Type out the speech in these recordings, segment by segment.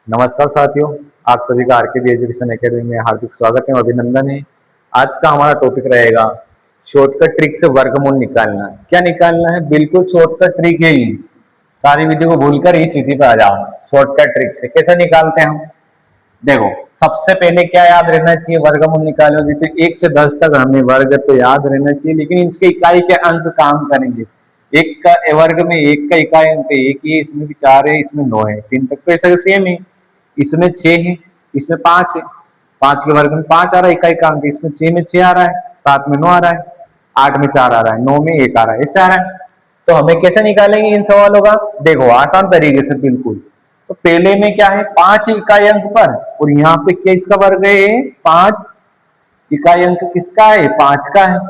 नमस्कार साथियों, आप सभी का आरके बी एजुकेशन एकेडमी में हार्दिक स्वागत है और अभिनंदन है। आज का हमारा टॉपिक रहेगा शॉर्टकट ट्रिक से वर्गमूल निकालना। क्या निकालना है? बिल्कुल शॉर्टकट ट्रिक है ये। सारी वीडियो को भूलकर ही सीधी पे आ जाओ। शॉर्टकट ट्रिक से कैसे निकालते हैं हम? देखो, सबसे पहले क्या याद रहना चाहिए? वर्गमूल निकालोगे तो 1 से 10 तक हमें वर्ग तो याद रहना चाहिए, लेकिन इसके इकाई के अंक काम करेंगे। एक का वर्ग में 1 का इकाई अंक 1 ही है, इसमें भी 4 है, इसमें 9 है, 3 तक तो ऐसा सेम है। इसमें 6 है, इसमें 5 है, 5 के वर्ग में 5 आ रहा है इकाई का अंक, इसमें 6 में 6 आ रहा है, 7 में 9 आ रहा है, 8 में 4 आ रहा है, 9 में 1 आ रहा है, इससे आ रहा है। तो हमें कैसे निकालेंगे इन सवालों का? देखो, आसान तरीके से बिल्कुल। तो पहले में क्या है? 5 इकाई अंक पर, और यहाँ पे क्या इसका वर्ग है? 5 इकाई अंक किसका है? 5 का है।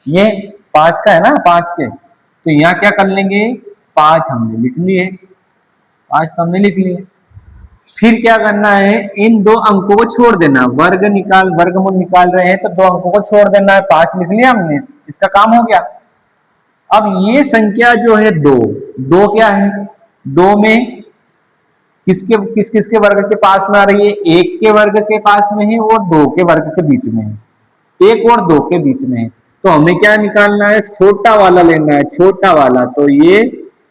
ये 5 का है ना, 5 के। तो यहाँ क्या कर लेंगे? 5 हमने लिख लिए, 5 तो हमने लिख लिए। फिर क्या करना है? इन दो अंकों को छोड़ देना। वर्गमूल निकाल रहे हैं तो दो अंकों को छोड़ देना है। 5 लिख लिया हमने, इसका काम हो गया। अब ये संख्या जो है दो क्या है? दो में किसके वर्ग के पास में आ रही है? 1 के वर्ग के पास में है और 2 के वर्ग के बीच में है। 1 और 2 के बीच में है। तो हमें क्या निकालना है? छोटा वाला लेना है, छोटा वाला। तो ये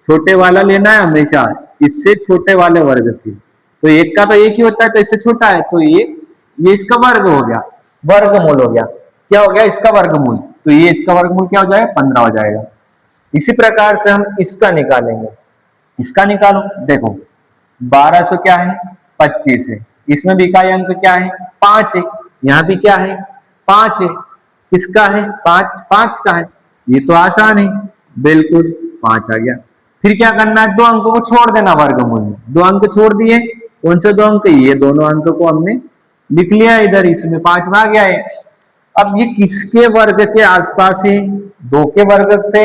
छोटे वाला लेना है हमेशा, इससे छोटे वाले वर्ग की। तो 1 का तो 1 ही होता है, तो इससे छोटा है, तो ये इसका वर्ग हो गया, वर्गमूल हो गया। क्या हो गया? इसका वर्गमूल। तो ये इसका वर्गमूल क्या हो जाएगा? 15 हो जाएगा। इसी प्रकार से हम इसका निकालेंगे। इसका निकालो। देखो, 1200 क्या है? 25 है। इसमें भी इकाई अंक क्या है? 5 है। यहाँ भी क्या है? 5 है। किसका है? 5 का है। ये तो आसान है, बिल्कुल 5 आ गया। फिर क्या करना है? दो अंकों को छोड़ देना वर्गमूल में। दो अंक छोड़ दिए। कौन से दो अंक? ये दोनों अंक को हमने लिख लिया इधर, इसमें 5 आ गया है। अब ये किसके वर्ग के आसपास है? 2 के वर्ग से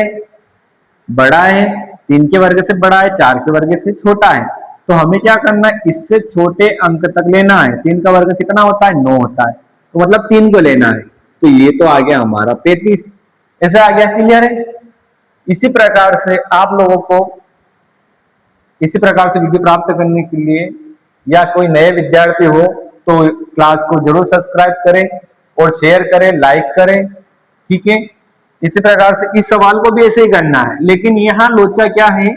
बड़ा है, 3 के वर्ग से बड़ा है, 4 के वर्ग से छोटा है। तो हमें क्या करना है? इससे छोटे अंक तक लेना है। 3 का वर्ग कितना होता है? 9 होता है। तो मतलब 3 को लेना है। तो ये तो आ गया हमारा 35। ऐसा आ गया, क्लियर है? इसी प्रकार से आप लोगों को इसी प्रकार से वीडियो प्राप्त करने के लिए, या कोई नए विद्यार्थी हो तो क्लास को जरूर सब्सक्राइब करें और शेयर करें, लाइक करें, ठीक है? इसी प्रकार से इस सवाल को भी ऐसे ही करना है। लेकिन यहाँ लोचा क्या है?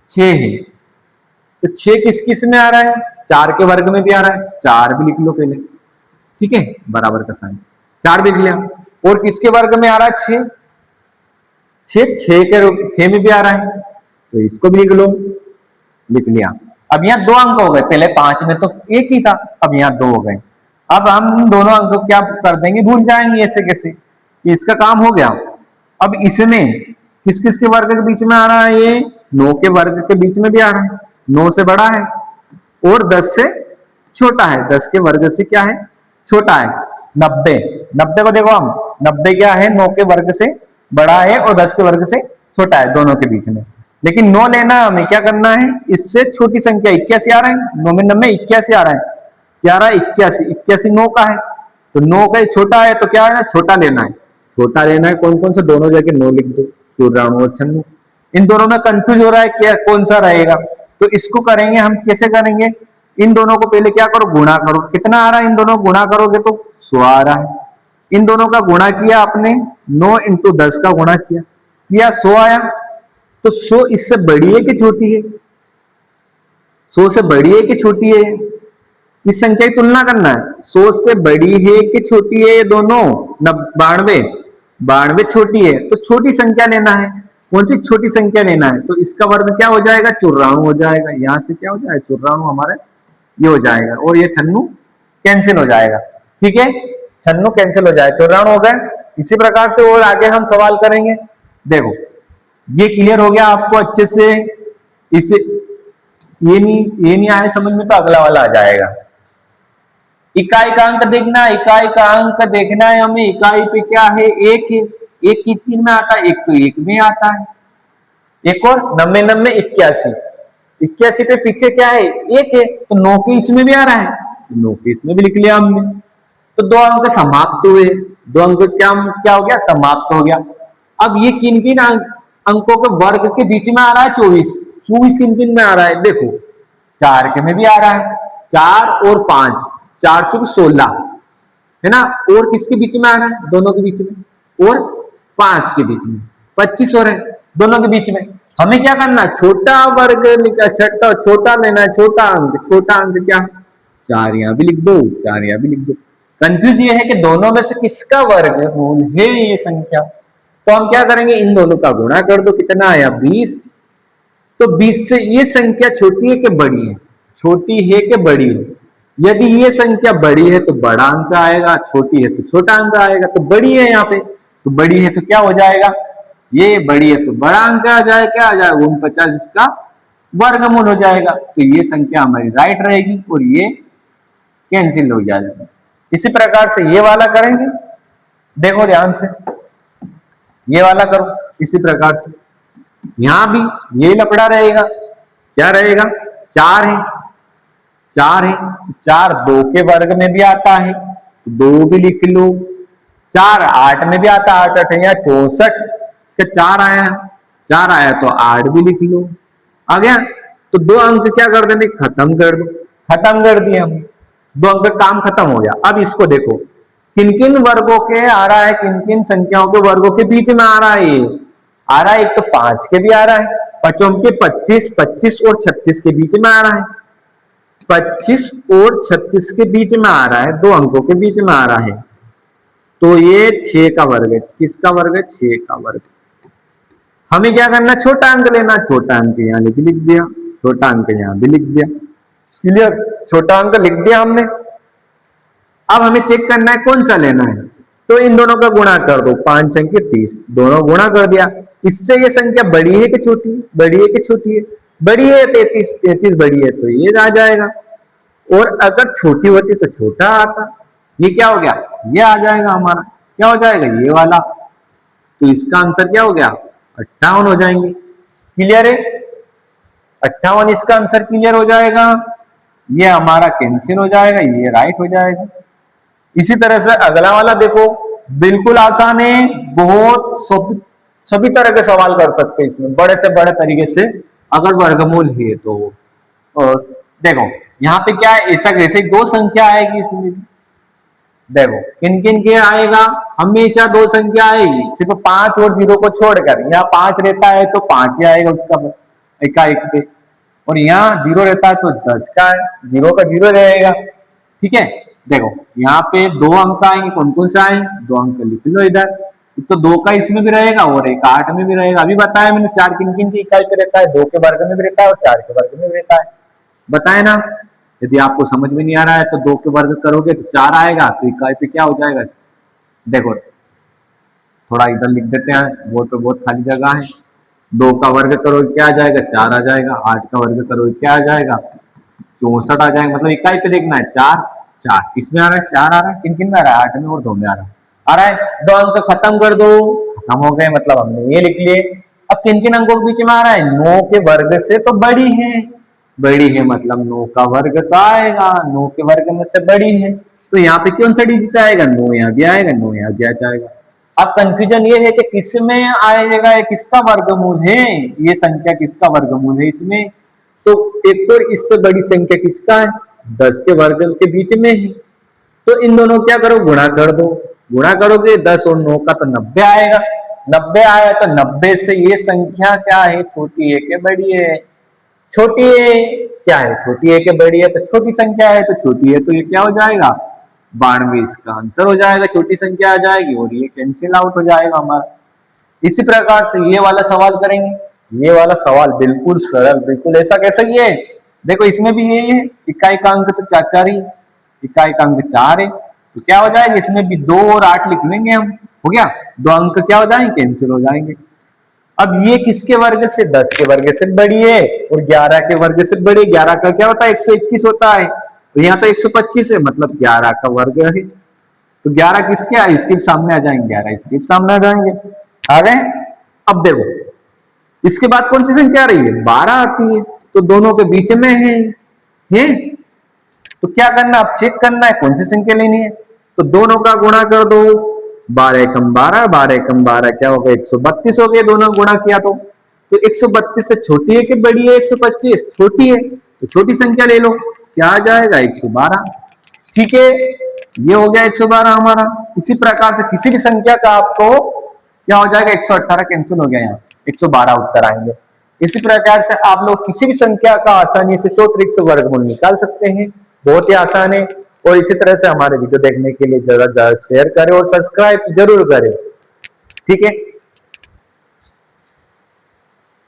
6 है। तो 6 किस किस में आ रहा है? 4 के वर्ग में भी आ रहा है। 4 भी लिख लो पहले, ठीक है? बराबर का साइन 4 भी लिख लिया। और किसके वर्ग में आ रहा है? 6 6 में भी आ रहा है, तो इसको भी लिख लो, लिख लिया। अब यहाँ 2 अंक हो गए। पहले 5 में तो 1 ही था, अब यहाँ 2 हो गए। अब हम दोनों अंक को क्या कर देंगे? भूल जाएंगे ऐसे कैसे, कि इसका काम हो गया। अब इसमें किस किस के वर्ग के बीच में आ रहा है? ये 9 के वर्ग के बीच में भी आ रहा है। 9 से बड़ा है और 10 से छोटा है। 10 के वर्ग से क्या है? छोटा है। 90 को देखो, हम 90 क्या है? 9 के वर्ग से बड़ा है और 10 के वर्ग से छोटा है, दोनों के बीच में। लेकिन 9 लेना है हमें। क्या करना है? इससे छोटी संख्या 81 आ रहा है। 9 में 90 81 आ रहा है। क्या आ रहा है? 81। 81 9 का है, तो 9 का छोटा है, तो क्या है ना? छोटा लेना है। छोटा लेना है। कौन कौन सा? दोनों जगह 9 लिख दो, 94 और 96। इन दोनों में कंफ्यूज हो रहा है क्या कौन सा रहेगा? तो इसको करेंगे हम, कैसे करेंगे? इन दोनों को पहले क्या करो? गुणा करो। कितना आ रहा है? इन दोनों गुणा करोगे तो 100 आ रहा है। इन दोनों का गुणा किया आपने, 9 इंटू 10 का गुणा किया 100 आया। तो 100 इससे बड़ी है कि छोटी है? 100 से बड़ी है कि छोटी है? इस संख्या की तुलना करना है। 100 से बड़ी है कि छोटी है? ये दोनों 92 छोटी है, तो छोटी संख्या लेना है। कौन सी छोटी संख्या लेना है? तो इसका वर्ग क्या हो जाएगा? 94 हो जाएगा। यहां से क्या हो जाएगा? 94 हमारे ये हो जाएगा, और ये 96 कैंसिल हो जाएगा, ठीक है? 96 कैंसिल हो जाएगा, 94 हो गए। इसी प्रकार से और आगे हम सवाल करेंगे। देखो, ये क्लियर हो गया आपको अच्छे से? इसे ये नहीं आए समझ में तो अगला वाला आ जाएगा। इकाई का अंक देखना, इकाई का अंक देखना है हमें। इकाई पे क्या है? 1 है। 1 की 3 में आता है, 1 तो 1 में आता है। एक और 90 90 81। 81 पे पीछे क्या है? 1 है, तो 9 के इसमें भी आ रहा है, 9 के इसमें भी लिख लिया हमने। तो 2 अंक समाप्त हुए। 2 अंक क्या क्या हो गया? समाप्त हो गया। अब ये किन किन अंकों के वर्ग के बीच में आ रहा है? 24 किन किन में आ रहा है? देखो, 4 के में भी आ रहा है, 4 और 5, 4 चौक 16 है ना, और किसके बीच में आ रहा है, दोनों के बीच में, और 5 के बीच में 25 हो रहे हैं दोनों के बीच में। हमें क्या करना, छोटा वर्ग छोटा लेना है, छोटा अंक क्या, 4 यहां भी लिख दो, 4 यहां भी लिख दो। कंफ्यूज ये है कि दोनों में से किसका वर्गमूल है ये संख्या, तो हम क्या करेंगे, इन दोनों का गुणा कर दो, कितना आया 20। तो 20 से ये संख्या छोटी है कि बड़ी है, छोटी है कि बड़ी है, यदि ये संख्या बड़ी है तो बड़ा अंक आएगा, छोटी है तो छोटा अंक आएगा, तो बड़ी है यहाँ पे, तो बड़ी है तो क्या हो जाएगा, ये बड़ी है तो बड़ा अंक आ जाएगा, क्या आ जाएगा 49, इसका वर्गमूल हो जाएगा। तो ये संख्या हमारी राइट रहेगी और ये कैंसिल हो जाएगा। इसी प्रकार से ये वाला करेंगे, देखो ध्यान से, ये वाला करो इसी प्रकार से, यहां भी ये लफड़ा रहेगा, क्या रहेगा, 4 है, 4 है, 4 2 के वर्ग में भी आता है, 2 भी लिख लो, 4 8 में भी आता है, 8 8 या 64 के 4 आया, 4 आया तो 8 भी लिख लो, आ गया। तो 2 अंक क्या कर देंगे, खत्म कर दो, खत्म कर दिए हम, 2 अंक काम खत्म हो गया। अब इसको देखो किन किन वर्गों के आ रहा है, किन किन संख्याओं के वर्गों के बीच में आ रहा है, ये आ रहा है, एक तो 5 के भी आ रहा है, 5 के 25, 25 और 36 के बीच में आ रहा है, 25 और 36 के बीच में आ रहा है, 2 अंकों के बीच में आ रहा है, तो ये 6 का वर्ग है, किसका वर्ग है, 6 का वर्ग। हमें क्या करना, छोटा अंक लेना, छोटा अंक यहाँ लिख दिया, छोटा अंक यहाँ भी लिख दिया, क्लियर, छोटा अंक लिख दिया हमने। अब हमें चेक करना है कौन सा लेना है, तो इन दोनों का गुणा कर दो, 5 अंक 30, दोनों गुणा कर दिया, इससे ये संख्या बड़ी है कि छोटी है, बड़ी है कि छोटी है, बड़ी है, 33, 33 बड़ी है तो ये आ जाएगा, और अगर छोटी होती तो छोटा आता, ये क्या हो गया, ये आ जाएगा हमारा, क्या हो जाएगा, ये वाला, तो इसका आंसर क्या हो गया, 58 हो जाएंगे, क्लियर है, 58 इसका आंसर क्लियर हो जाएगा, ये हमारा कैंसिल हो जाएगा, ये राइट हो जाएगा। इसी तरह से अगला वाला देखो, बिल्कुल आसान है, बहुत सभी तरह के सवाल कर सकते हैं इसमें, बड़े से बड़े तरीके से, अगर वर्गमूल है तो। और देखो यहाँ पे क्या है, ऐसा कैसे 2 संख्या आएगी इसमें, देखो किन किन के आएगा, हमेशा 2 संख्या आएगी, सिर्फ 5 और 0 को छोड़कर, यहाँ 5 रहता है तो 5 ही आएगा उसका एकाएक पे, और यहाँ 0 रहता है तो 10 का है, 0 का 0 रहेगा, ठीक है। देखो यहाँ पे 2 अंक आएंगे, कौन कौन से आए, 2 अंक लिख लो इधर, तो 2 का इसमें भी रहेगा और एक 8 में भी रहेगा, अभी बताया मैंने 4 किन किन की इकाई पे रहता है, 2 के वर्ग में भी रहता है और 4 के वर्ग में भी रहता है, बताए ना। यदि आपको समझ में नहीं आ रहा है तो 2 के वर्ग करोगे तो 4 आएगा, तो इकाई पे क्या हो जाएगा, देखो थोड़ा इधर लिख देते हैं, वो तो बहुत खाली जगह है, 2 का वर्ग करोगे क्या आ जाएगा, 4 आ जाएगा, 8 का वर्ग करोगे क्या आ जाएगा, 64 आ जाएगा, मतलब इकाई पे देखना है 4 4, इसमें आ रहा है 4 आ रहा है, किन किन में आ रहा है, 8 में और 2 में आ रहा है, 2 अंक खत्म कर दो, खत्म हो गए, मतलब हमने ये लिख लिए। अब किन किन अंकों के बीच में आ रहा है, 9 के वर्ग से तो बड़ी है, बड़ी है मतलब 9 का वर्ग तो आएगा, 9 के वर्ग में से बड़ी है, तो यहाँ पे कौन सा डिजिट आएगा, 9 यहाँ भी आएगा, 9 यहाँ भी आ जाएगा। अब कंफ्यूजन ये है कि किसमें आएगा, किसका वर्गमूल है, ये संख्या किसका वर्गमूल है इसमें, तो एक तो इससे बड़ी संख्या किसका है, 10 के वर्ग के बीच में है, तो इन दोनों क्या करो, गुणा कर दो, गुणा करोगे 10 और 9 का तो 90 आएगा, 90 आया तो 90 से ये संख्या क्या है, छोटी है कि बड़ी है, छोटी है, क्या है, छोटी है कि बड़ी है, तो छोटी संख्या है तो छोटी है, तो ये क्या हो जाएगा 92 इसका आंसर हो जाएगा, छोटी संख्या आ जाएगी और ये कैंसिल आउट हो जाएगा हमारा। इसी प्रकार से ये वाला सवाल करेंगे, ये वाला सवाल बिल्कुल सरल, बिल्कुल ऐसा कैसा ये, देखो इसमें भी यही है, इकाई का अंक तो 4 ही, इकाई का अंक 4 है, तो क्या हो जाएगा, इसमें भी 2 और 8 लिख लेंगे हम, हो गया, 2 अंक क्या हो जाएंगे, कैंसिल हो जाएंगे। अब ये किसके वर्ग से, 10 के वर्ग से बड़ी है और 11 के वर्ग से बड़ी, 11 का क्या होता है 121 होता है, तो यहाँ तो 125 है, मतलब 11 का वर्ग है, तो 11 किसके है, इसके सामने आ जाएंगे, 11 इसके सामने आ जाएंगे, आ गए। अब देखो इसके बाद कौन सी संख्या आ रही है, 12 आती है, तो दोनों के बीच में है? तो क्या करना, अब चेक करना है कौन सी संख्या लेनी है, तो दोनों का गुणा कर दो, 12 एकम 12, 12 एकम 12 क्या होगा 132 हो गए, दोनों गुणा किया तो 132 से छोटी है कि बड़ी है, 125 छोटी है, तो छोटी संख्या ले लो, क्या आ जाएगा 112। ठीक है, ये हो गया 112 हमारा। इसी प्रकार से किसी भी संख्या का आपको क्या हो जाएगा, 118 कैंसिल हो गया, यहाँ 112 उत्तर आएंगे। इसी प्रकार से आप लोग किसी भी संख्या का आसानी से शॉर्ट ट्रिक से वर्गमूल निकाल सकते हैं, बहुत ही आसान है। और इसी तरह से हमारे वीडियो देखने के लिए ज्यादा से ज्यादा शेयर करें और सब्सक्राइब जरूर करें। ठीक है।